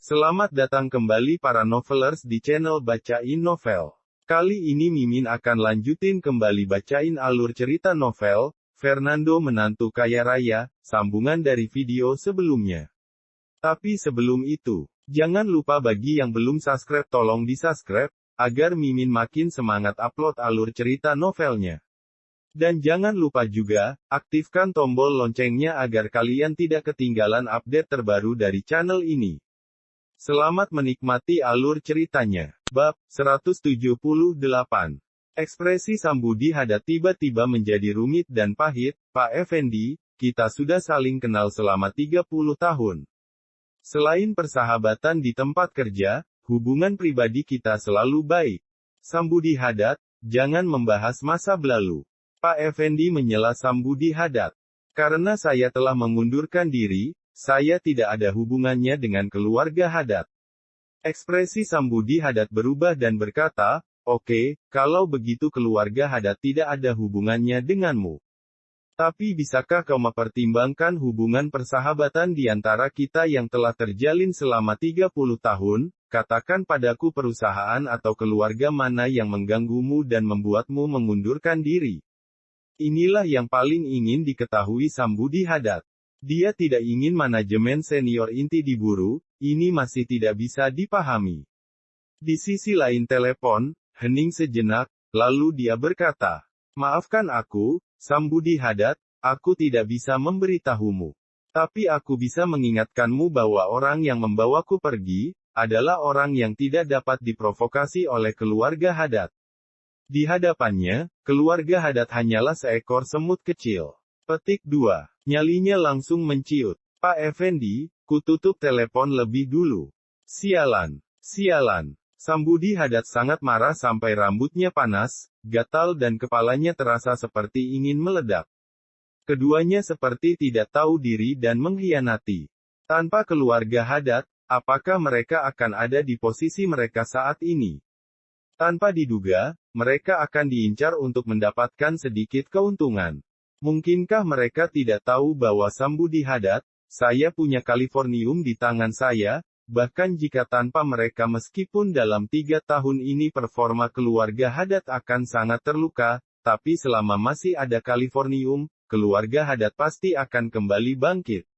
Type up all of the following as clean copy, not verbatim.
Selamat datang kembali para novelers di channel Bacain Novel. Kali ini Mimin akan lanjutin kembali bacain alur cerita novel, Fernando Menantu Kaya Raya, sambungan dari video sebelumnya. Tapi sebelum itu, jangan lupa bagi yang belum subscribe tolong di-subscribe, agar Mimin makin semangat upload alur cerita novelnya. Dan jangan lupa juga, aktifkan tombol loncengnya agar kalian tidak ketinggalan update terbaru dari channel ini. Selamat menikmati alur ceritanya. Bab 178. Ekspresi Sambudi Hadad tiba-tiba menjadi rumit dan pahit. Pak Effendi, kita sudah saling kenal selama 30 tahun. Selain persahabatan di tempat kerja, hubungan pribadi kita selalu baik. Sambudi Hadad, jangan membahas masa lalu. Pak Effendi menyela Sambudi Hadad. Karena saya telah mengundurkan diri, saya tidak ada hubungannya dengan keluarga Hadad. Ekspresi Sambudi Hadad berubah dan berkata, oke, kalau begitu keluarga Hadad tidak ada hubungannya denganmu. Tapi bisakah kau mempertimbangkan hubungan persahabatan di antara kita yang telah terjalin selama 30 tahun, katakan padaku perusahaan atau keluarga mana yang mengganggumu dan membuatmu mengundurkan diri. Inilah yang paling ingin diketahui Sambudi Hadad. Dia tidak ingin manajemen senior inti diburu, ini masih tidak bisa dipahami. Di sisi lain telepon, hening sejenak, lalu dia berkata, maafkan aku, Sambudi Hadad, aku tidak bisa memberitahumu. Tapi aku bisa mengingatkanmu bahwa orang yang membawaku pergi, adalah orang yang tidak dapat diprovokasi oleh keluarga Hadad. Di hadapannya, keluarga Hadad hanyalah seekor semut kecil. Petik 2. Nyalinya langsung menciut. Pak Effendi, kututup telepon lebih dulu. Sialan. Sialan. Sambudi Hadad sangat marah sampai rambutnya panas, gatal dan kepalanya terasa seperti ingin meledak. Keduanya seperti tidak tahu diri dan mengkhianati. Tanpa keluarga Hadad, apakah mereka akan ada di posisi mereka saat ini? Tanpa diduga, mereka akan diincar untuk mendapatkan sedikit keuntungan. Mungkinkah mereka tidak tahu bahwa Sambudi Hadad, saya punya Californium di tangan saya, bahkan jika tanpa mereka meskipun dalam 3 tahun ini performa keluarga Hadad akan sangat terluka, tapi selama masih ada Californium, keluarga Hadad pasti akan kembali bangkit.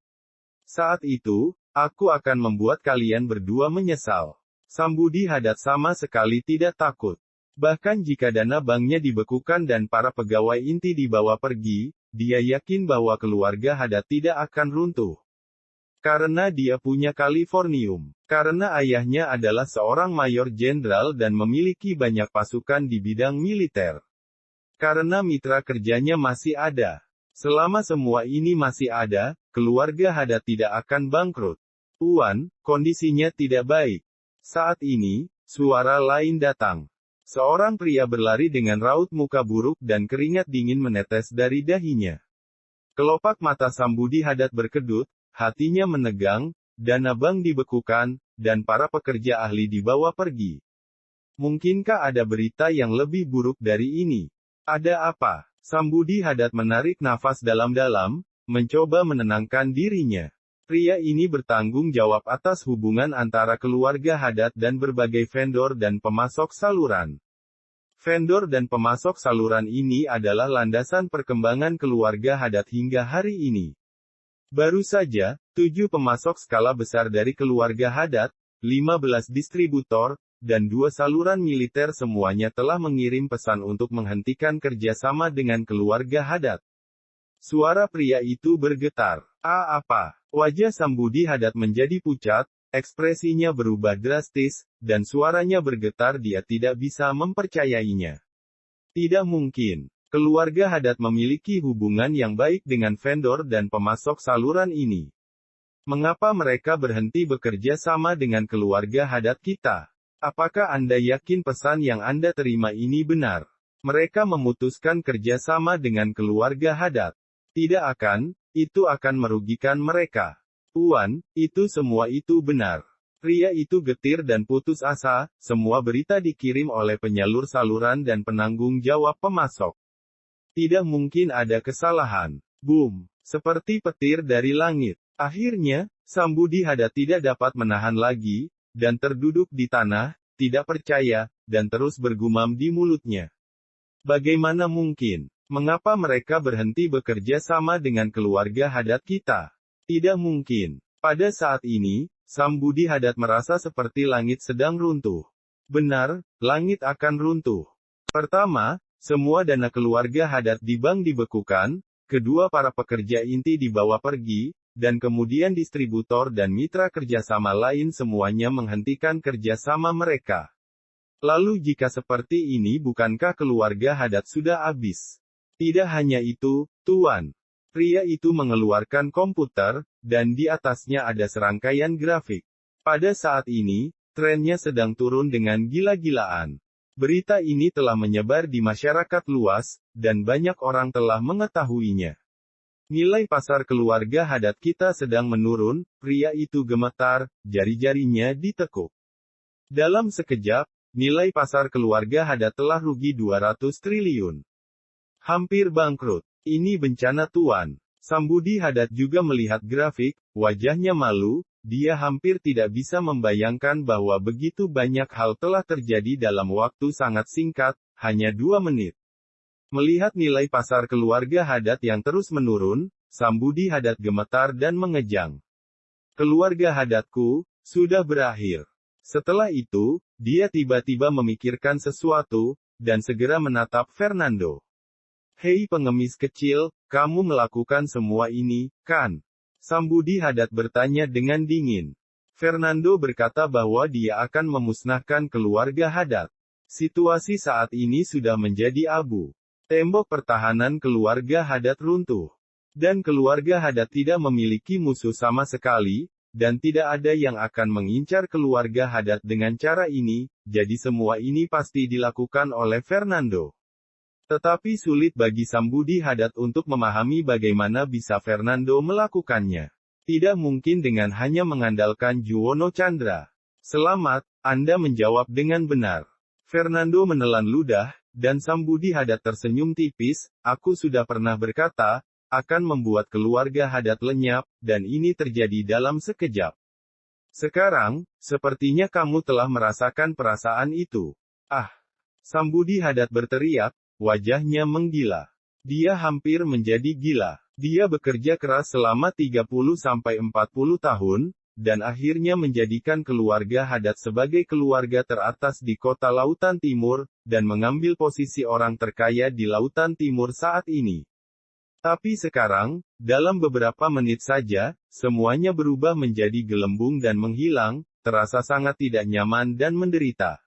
Saat itu, aku akan membuat kalian berdua menyesal. Sambudi Hadad sama sekali tidak takut. Bahkan jika dana banknya dibekukan dan para pegawai inti dibawa pergi, dia yakin bahwa keluarga Hadad tidak akan runtuh. Karena dia punya Californium. Karena ayahnya adalah seorang mayor jenderal dan memiliki banyak pasukan di bidang militer. Karena mitra kerjanya masih ada. Selama semua ini masih ada, keluarga Hadad tidak akan bangkrut. Tuan, kondisinya tidak baik. Saat ini, suara lain datang. Seorang pria berlari dengan raut muka buruk dan keringat dingin menetes dari dahinya. Kelopak mata Sambudi Hadad berkedut, hatinya menegang, dana bank dibekukan, dan para pekerja ahli dibawa pergi. Mungkinkah ada berita yang lebih buruk dari ini? Ada apa? Sambudi Hadad menarik nafas dalam-dalam, mencoba menenangkan dirinya. Pria ini bertanggung jawab atas hubungan antara keluarga Hadad dan berbagai vendor dan pemasok saluran. Vendor dan pemasok saluran ini adalah landasan perkembangan keluarga Hadad hingga hari ini. Baru saja, 7 pemasok skala besar dari keluarga Hadad, 15 distributor, dan 2 saluran militer semuanya telah mengirim pesan untuk menghentikan kerjasama dengan keluarga Hadad. Suara pria itu bergetar. Apa? Wajah Sambudi Hadad menjadi pucat, ekspresinya berubah drastis, dan suaranya bergetar. Dia tidak bisa mempercayainya. Tidak mungkin. Keluarga Hadad memiliki hubungan yang baik dengan vendor dan pemasok saluran ini. Mengapa mereka berhenti bekerja sama dengan keluarga Hadad kita? Apakah Anda yakin pesan yang Anda terima ini benar? Mereka memutuskan kerja sama dengan keluarga Hadad. Tidak akan. Itu akan merugikan mereka. Tuan, itu semua itu benar. Pria itu getir dan putus asa, semua berita dikirim oleh penyalur saluran dan penanggung jawab pemasok. Tidak mungkin ada kesalahan. Boom! Seperti petir dari langit. Akhirnya, Sambudi Hadat tidak dapat menahan lagi, dan terduduk di tanah, tidak percaya, dan terus bergumam di mulutnya. Bagaimana mungkin? Mengapa mereka berhenti bekerja sama dengan keluarga Hadat kita? Tidak mungkin. Pada saat ini, Sambudi Hadat merasa seperti langit sedang runtuh. Benar, langit akan runtuh. Pertama, semua dana keluarga Hadat di bank dibekukan, kedua para pekerja inti dibawa pergi, dan kemudian distributor dan mitra kerjasama lain semuanya menghentikan kerjasama mereka. Lalu jika seperti ini bukankah keluarga Hadat sudah habis? Tidak hanya itu, Tuan. Pria itu mengeluarkan komputer, dan di atasnya ada serangkaian grafik. Pada saat ini, trennya sedang turun dengan gila-gilaan. Berita ini telah menyebar di masyarakat luas, dan banyak orang telah mengetahuinya. Nilai pasar keluarga Hadat kita sedang menurun, pria itu gemetar, jari-jarinya ditekuk. Dalam sekejap, nilai pasar keluarga Hadat telah rugi 200 triliun. Hampir bangkrut. Ini bencana Tuan. Sambudi Hadat juga melihat grafik, wajahnya malu, dia hampir tidak bisa membayangkan bahwa begitu banyak hal telah terjadi dalam waktu sangat singkat, hanya 2 menit. Melihat nilai pasar keluarga Hadat yang terus menurun, Sambudi Hadat gemetar dan mengejang. Keluarga Hadatku sudah berakhir. Setelah itu, dia tiba-tiba memikirkan sesuatu, dan segera menatap Fernando. Hei pengemis kecil, kamu melakukan semua ini, kan? Sambudi Hadat bertanya dengan dingin. Fernando berkata bahwa dia akan memusnahkan keluarga Hadat. Situasi saat ini sudah menjadi abu. Tembok pertahanan keluarga Hadat runtuh. Dan keluarga Hadat tidak memiliki musuh sama sekali, dan tidak ada yang akan mengincar keluarga Hadat dengan cara ini, jadi semua ini pasti dilakukan oleh Fernando. Tetapi sulit bagi Sambudi Hadat untuk memahami bagaimana bisa Fernando melakukannya. Tidak mungkin dengan hanya mengandalkan Juwono Chandra. Selamat, Anda menjawab dengan benar. Fernando menelan ludah, dan Sambudi Hadat tersenyum tipis, aku sudah pernah berkata, akan membuat keluarga Hadat lenyap, dan ini terjadi dalam sekejap. Sekarang, sepertinya kamu telah merasakan perasaan itu. Ah! Sambudi Hadat berteriak, wajahnya menggila. Dia hampir menjadi gila. Dia bekerja keras selama 30-40 tahun, dan akhirnya menjadikan keluarga Hadat sebagai keluarga teratas di kota Lautan Timur, dan mengambil posisi orang terkaya di Lautan Timur saat ini. Tapi sekarang, dalam beberapa menit saja, semuanya berubah menjadi gelembung dan menghilang, terasa sangat tidak nyaman dan menderita.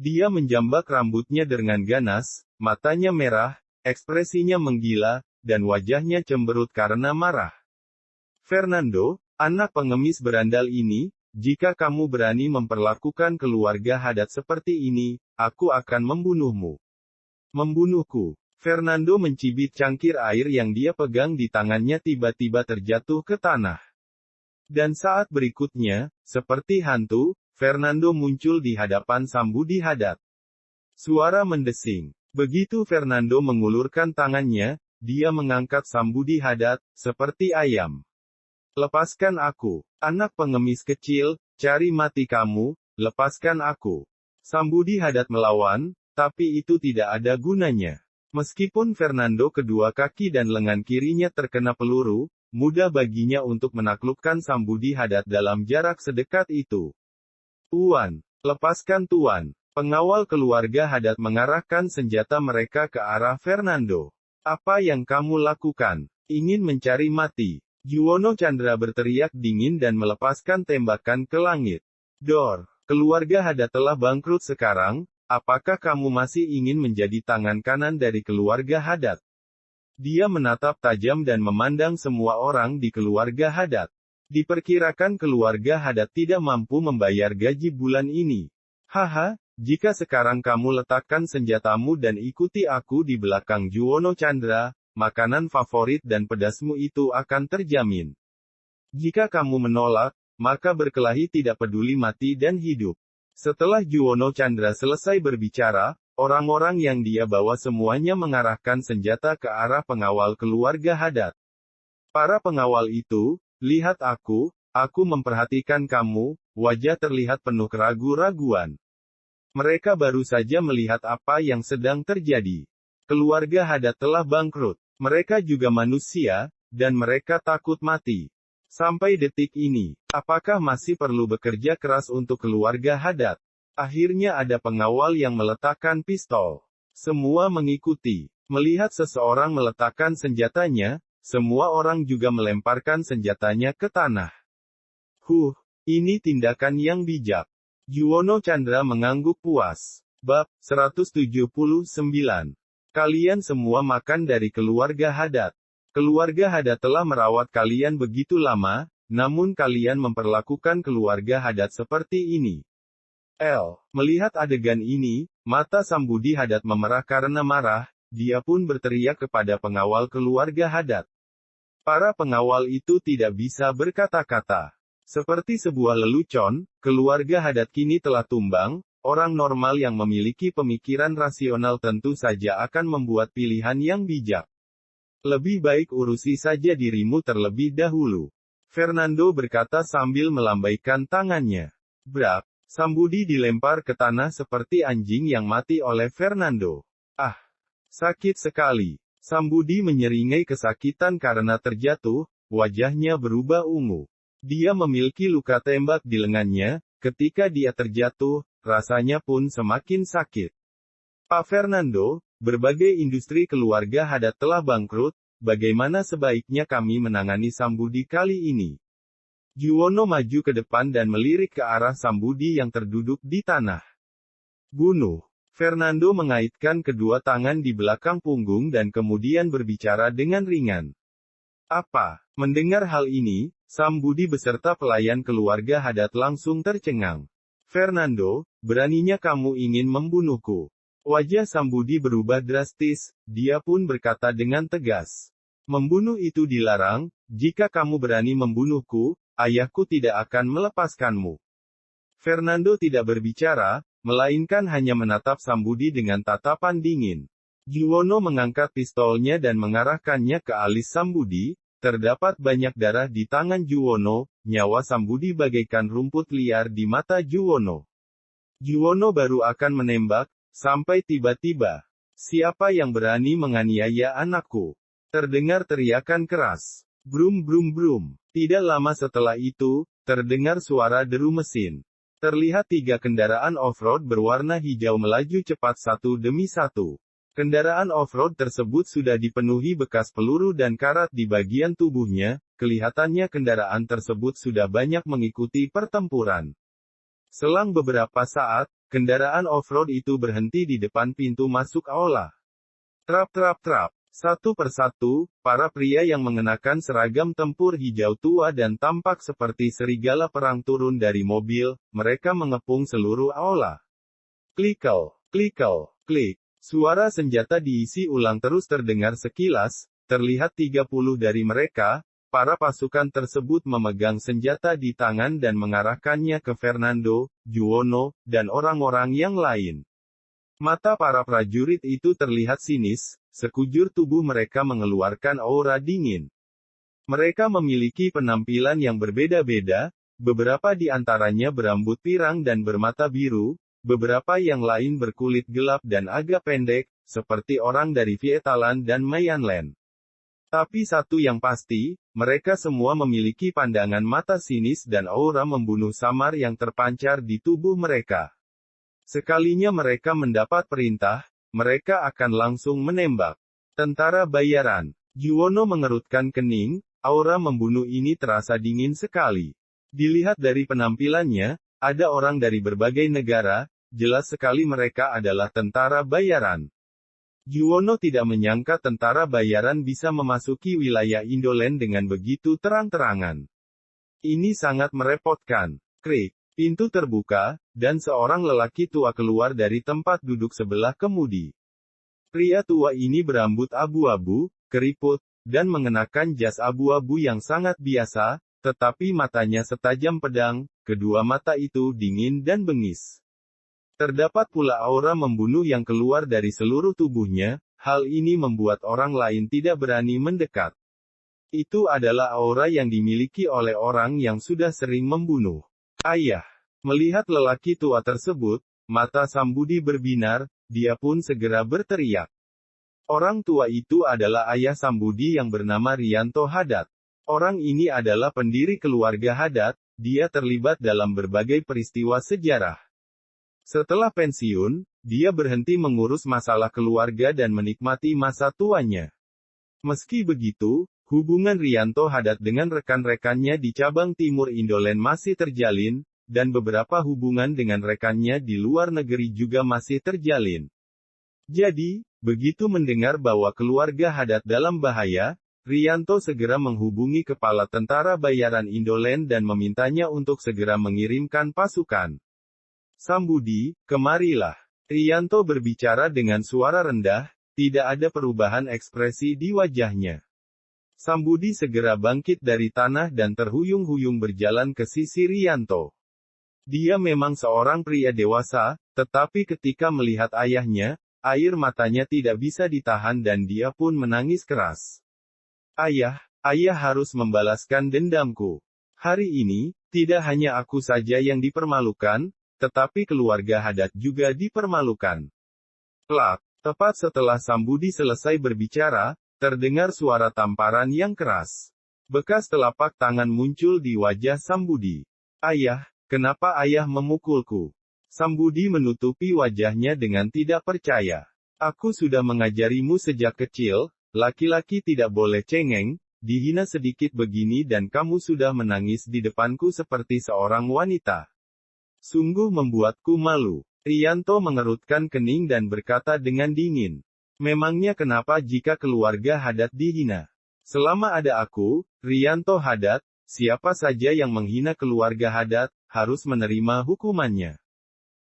Dia menjambak rambutnya dengan ganas, matanya merah, ekspresinya menggila, dan wajahnya cemberut karena marah. Fernando, anak pengemis berandal ini, jika kamu berani memperlakukan keluarga Hadat seperti ini, aku akan membunuhmu. Membunuhku. Fernando mencibit cangkir air yang dia pegang di tangannya tiba-tiba terjatuh ke tanah. Dan saat berikutnya, seperti hantu, Fernando muncul di hadapan Sambudi Hadat. Suara mendesing. Begitu Fernando mengulurkan tangannya, dia mengangkat Sambudi Hadat, seperti ayam. Lepaskan aku, anak pengemis kecil, cari mati kamu, lepaskan aku. Sambudi Hadat melawan, tapi itu tidak ada gunanya. Meskipun Fernando kedua kaki dan lengan kirinya terkena peluru, mudah baginya untuk menaklukkan Sambudi Hadat dalam jarak sedekat itu. Tuan, lepaskan Tuan. Pengawal keluarga Hadat mengarahkan senjata mereka ke arah Fernando. Apa yang kamu lakukan? Ingin mencari mati? Juwono Chandra berteriak dingin dan melepaskan tembakan ke langit. Dor, keluarga Hadat telah bangkrut sekarang, apakah kamu masih ingin menjadi tangan kanan dari keluarga Hadat? Dia menatap tajam dan memandang semua orang di keluarga Hadat. Diperkirakan keluarga Hadat tidak mampu membayar gaji bulan ini. Haha, jika sekarang kamu letakkan senjatamu dan ikuti aku di belakang Juwono Chandra, makanan favorit dan pedasmu itu akan terjamin. Jika kamu menolak, maka berkelahi tidak peduli mati dan hidup. Setelah Juwono Chandra selesai berbicara, orang-orang yang dia bawa semuanya mengarahkan senjata ke arah pengawal keluarga Hadat. Para pengawal itu, lihat aku, Aku memperhatikan kamu, wajah terlihat penuh keraguan-raguan. Mereka baru saja melihat apa yang sedang terjadi. Keluarga Hadad telah bangkrut. Mereka juga manusia, dan mereka takut mati. Sampai detik ini, apakah masih perlu bekerja keras untuk keluarga Hadad? Akhirnya ada pengawal yang meletakkan pistol. Semua mengikuti. Melihat seseorang meletakkan senjatanya, semua orang juga melemparkan senjatanya ke tanah. Ini tindakan yang bijak. Juwono Chandra mengangguk puas. Bab 179. Kalian semua makan dari keluarga Hadad. Keluarga Hadad telah merawat kalian begitu lama, namun kalian memperlakukan keluarga Hadad seperti ini. Melihat adegan ini, mata Sambudi Hadad memerah karena marah, dia pun berteriak kepada pengawal keluarga Hadad. Para pengawal itu tidak bisa berkata-kata. Seperti sebuah lelucon, keluarga Hadad kini telah tumbang. Orang normal yang memiliki pemikiran rasional tentu saja akan membuat pilihan yang bijak. Lebih baik urusi saja dirimu terlebih dahulu. Fernando berkata sambil melambaikan tangannya. Brak, Sambudi dilempar ke tanah seperti anjing yang mati oleh Fernando. Sakit sekali. Sambudi menyeringai kesakitan karena terjatuh, wajahnya berubah ungu. Dia memiliki luka tembak di lengannya, ketika dia terjatuh, rasanya pun semakin sakit. Pak Fernando, berbagai industri keluarga Hadad telah bangkrut, bagaimana sebaiknya kami menangani Sambudi kali ini? Juwono maju ke depan dan melirik ke arah Sambudi yang terduduk di tanah. Bunuh. Fernando mengaitkan kedua tangan di belakang punggung dan kemudian berbicara dengan ringan. Mendengar hal ini, Sambudi beserta pelayan keluarga Hadad langsung tercengang. Fernando, beraninya kamu ingin membunuhku. Wajah Sambudi berubah drastis, dia pun berkata dengan tegas. Membunuh itu dilarang, jika kamu berani membunuhku, ayahku tidak akan melepaskanmu. Fernando tidak berbicara, melainkan hanya menatap Sambudi dengan tatapan dingin. Juwono mengangkat pistolnya dan mengarahkannya ke alis Sambudi. Terdapat banyak darah di tangan Juwono, nyawa Sambudi bagaikan rumput liar di mata Juwono. Juwono baru akan menembak, sampai tiba-tiba. Siapa yang berani menganiaya anakku? Terdengar teriakan keras. Brum brum brum. Tidak lama setelah itu, terdengar suara deru mesin. Terlihat 3 kendaraan off-road berwarna hijau melaju cepat satu demi satu. Kendaraan off-road tersebut sudah dipenuhi bekas peluru dan karat di bagian tubuhnya, kelihatannya kendaraan tersebut sudah banyak mengikuti pertempuran. Selang beberapa saat, kendaraan off-road itu berhenti di depan pintu masuk aula. Trap trap trap. Satu persatu, para pria yang mengenakan seragam tempur hijau tua dan tampak seperti serigala perang turun dari mobil, mereka mengepung seluruh aula. Klikel, klikel, klik. Suara senjata diisi ulang terus terdengar sekilas, terlihat 30 dari mereka, para pasukan tersebut memegang senjata di tangan dan mengarahkannya ke Fernando, Juwono, dan orang-orang yang lain. Mata para prajurit itu terlihat sinis, sekujur tubuh mereka mengeluarkan aura dingin. Mereka memiliki penampilan yang berbeda-beda, beberapa di antaranya berambut pirang dan bermata biru, beberapa yang lain berkulit gelap dan agak pendek, seperti orang dari Vietaland dan Mayanland. Tapi satu yang pasti, mereka semua memiliki pandangan mata sinis dan aura membunuh samar yang terpancar di tubuh mereka. Sekalinya mereka mendapat perintah, mereka akan langsung menembak. Tentara bayaran. Juwono mengerutkan kening, aura membunuh ini terasa dingin sekali. Dilihat dari penampilannya, ada orang dari berbagai negara, jelas sekali mereka adalah tentara bayaran. Juwono tidak menyangka tentara bayaran bisa memasuki wilayah Indoland dengan begitu terang-terangan. Ini sangat merepotkan. Krik, pintu terbuka, dan seorang lelaki tua keluar dari tempat duduk sebelah kemudi. Pria tua ini berambut abu-abu, keriput, dan mengenakan jas abu-abu yang sangat biasa, tetapi matanya setajam pedang, kedua mata itu dingin dan bengis. Terdapat pula aura membunuh yang keluar dari seluruh tubuhnya, hal ini membuat orang lain tidak berani mendekat. Itu adalah aura yang dimiliki oleh orang yang sudah sering membunuh. Ayah. Melihat lelaki tua tersebut, mata Sambudi berbinar, dia pun segera berteriak. Orang tua itu adalah ayah Sambudi yang bernama Riyanto Hadat. Orang ini adalah pendiri keluarga Hadat, dia terlibat dalam berbagai peristiwa sejarah. Setelah pensiun, dia berhenti mengurus masalah keluarga dan menikmati masa tuanya. Meski begitu, hubungan Riyanto Hadat dengan rekan-rekannya di cabang timur Indoland masih terjalin, dan beberapa hubungan dengan rekannya di luar negeri juga masih terjalin. Jadi, begitu mendengar bahwa keluarga Hadat dalam bahaya, Riyanto segera menghubungi kepala tentara bayaran Indoland dan memintanya untuk segera mengirimkan pasukan. Sambudi, kemarilah. Riyanto berbicara dengan suara rendah, tidak ada perubahan ekspresi di wajahnya. Sambudi segera bangkit dari tanah dan terhuyung-huyung berjalan ke sisi Riyanto. Dia memang seorang pria dewasa, tetapi ketika melihat ayahnya, air matanya tidak bisa ditahan dan dia pun menangis keras. Ayah harus membalaskan dendamku. Hari ini, tidak hanya aku saja yang dipermalukan, tetapi keluarga Hadat juga dipermalukan. Plak, tepat setelah Sambudi selesai berbicara, terdengar suara tamparan yang keras. Bekas telapak tangan muncul di wajah Sambudi. Ayah, kenapa ayah memukulku? Sambudi menutupi wajahnya dengan tidak percaya. Aku sudah mengajarimu sejak kecil, laki-laki tidak boleh cengeng, dihina sedikit begini dan kamu sudah menangis di depanku seperti seorang wanita. Sungguh membuatku malu. Riyanto mengerutkan kening dan berkata dengan dingin. Memangnya kenapa jika keluarga Hadat dihina? Selama ada aku, Riyanto Hadat, siapa saja yang menghina keluarga Hadat, harus menerima hukumannya.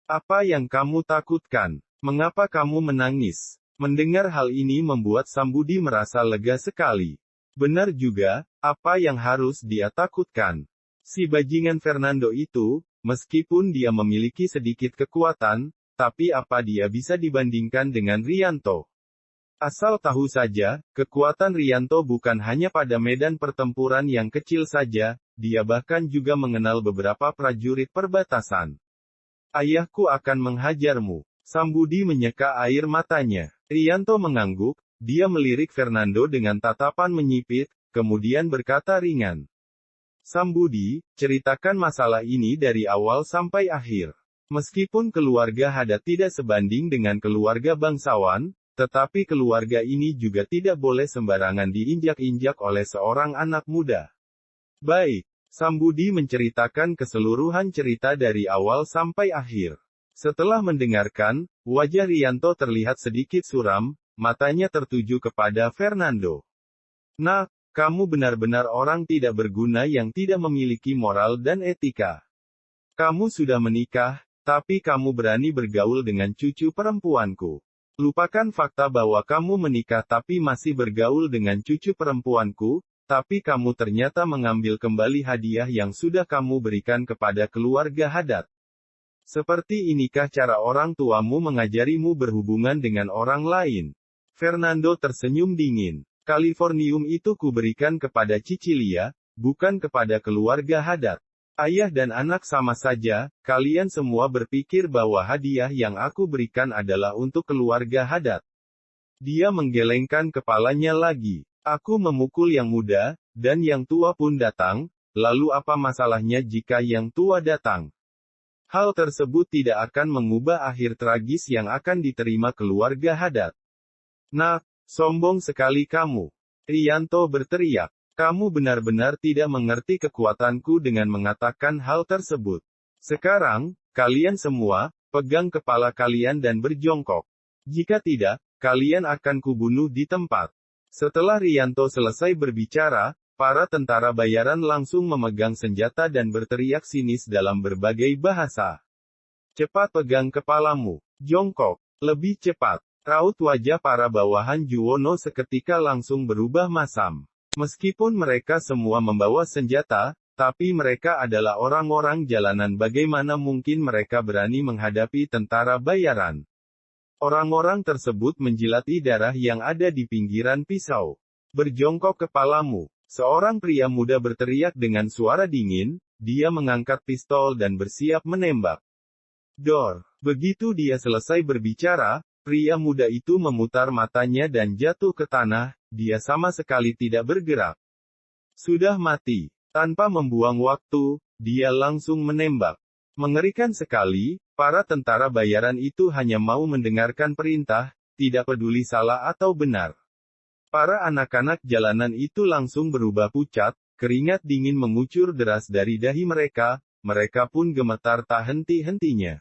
Apa yang kamu takutkan? Mengapa kamu menangis? Mendengar hal ini membuat Sambudi merasa lega sekali. Benar juga, apa yang harus dia takutkan? Si bajingan Fernando itu, meskipun dia memiliki sedikit kekuatan, tapi apa dia bisa dibandingkan dengan Riyanto? Asal tahu saja, kekuatan Riyanto bukan hanya pada medan pertempuran yang kecil saja, dia bahkan juga mengenal beberapa prajurit perbatasan. Ayahku akan menghajarmu. Sambudi menyeka air matanya. Riyanto mengangguk, dia melirik Fernando dengan tatapan menyipit, kemudian berkata ringan. Sambudi, ceritakan masalah ini dari awal sampai akhir. Meskipun keluarga Hadat tidak sebanding dengan keluarga bangsawan, tetapi keluarga ini juga tidak boleh sembarangan diinjak-injak oleh seorang anak muda. Baik. Sambudi menceritakan keseluruhan cerita dari awal sampai akhir. Setelah mendengarkan, wajah Riyanto terlihat sedikit suram, matanya tertuju kepada Fernando. Nak, kamu benar-benar orang tidak berguna yang tidak memiliki moral dan etika. Kamu sudah menikah, tapi kamu berani bergaul dengan cucu perempuanku. Lupakan fakta bahwa kamu menikah tapi masih bergaul dengan cucu perempuanku, tapi kamu ternyata mengambil kembali hadiah yang sudah kamu berikan kepada keluarga Hadat. Seperti inikah cara orang tuamu mengajarimu berhubungan dengan orang lain? Fernando tersenyum dingin. Californium itu kuberikan kepada Cicilia, bukan kepada keluarga Hadat. Ayah dan anak sama saja, kalian semua berpikir bahwa hadiah yang aku berikan adalah untuk keluarga Hadat. Dia menggelengkan kepalanya lagi. Aku memukul yang muda, dan yang tua pun datang, lalu apa masalahnya jika yang tua datang? Hal tersebut tidak akan mengubah akhir tragis yang akan diterima keluarga Hadat. Nak, sombong sekali kamu. Riyanto berteriak. Kamu benar-benar tidak mengerti kekuatanku dengan mengatakan hal tersebut. Sekarang, kalian semua, pegang kepala kalian dan berjongkok. Jika tidak, kalian akan kubunuh di tempat. Setelah Riyanto selesai berbicara, para tentara bayaran langsung memegang senjata dan berteriak sinis dalam berbagai bahasa. Cepat pegang kepalamu. Jongkok. Lebih cepat. Raut wajah para bawahan Juwono seketika langsung berubah masam. Meskipun mereka semua membawa senjata, tapi mereka adalah orang-orang jalanan, bagaimana mungkin mereka berani menghadapi tentara bayaran? Orang-orang tersebut menjilati darah yang ada di pinggiran pisau. Berjongkok kepalamu. Seorang pria muda berteriak dengan suara dingin, dia mengangkat pistol dan bersiap menembak. Dor. Begitu dia selesai berbicara, pria muda itu memutar matanya dan jatuh ke tanah, dia sama sekali tidak bergerak. Sudah mati. Tanpa membuang waktu, dia langsung menembak. Mengerikan sekali, para tentara bayaran itu hanya mau mendengarkan perintah, tidak peduli salah atau benar. Para anak-anak jalanan itu langsung berubah pucat, keringat dingin mengucur deras dari dahi mereka pun gemetar tak henti-hentinya.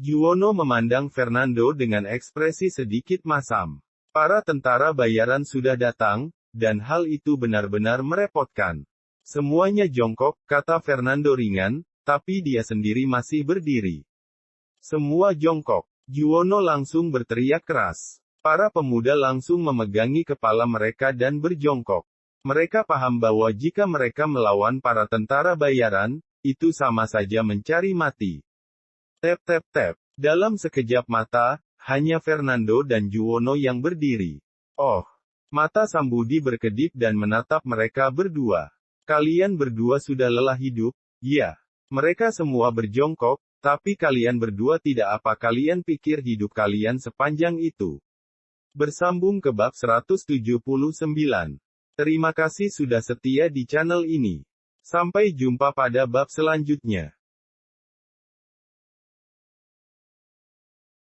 Juwono memandang Fernando dengan ekspresi sedikit masam. Para tentara bayaran sudah datang, dan hal itu benar-benar merepotkan. Semuanya jongkok, kata Fernando ringan, tapi dia sendiri masih berdiri. Semua jongkok. Juwono langsung berteriak keras. Para pemuda langsung memegangi kepala mereka dan berjongkok. Mereka paham bahwa jika mereka melawan para tentara bayaran, itu sama saja mencari mati. Tep tep tep. Dalam sekejap mata, hanya Fernando dan Juwono yang berdiri. Oh. Mata Sambudi berkedip dan menatap mereka berdua. Kalian berdua sudah lelah hidup, ya. Mereka semua berjongkok, tapi kalian berdua tidak apa kalian pikir hidup kalian sepanjang itu. Bersambung ke bab 179. Terima kasih sudah setia di channel ini. Sampai jumpa pada bab selanjutnya.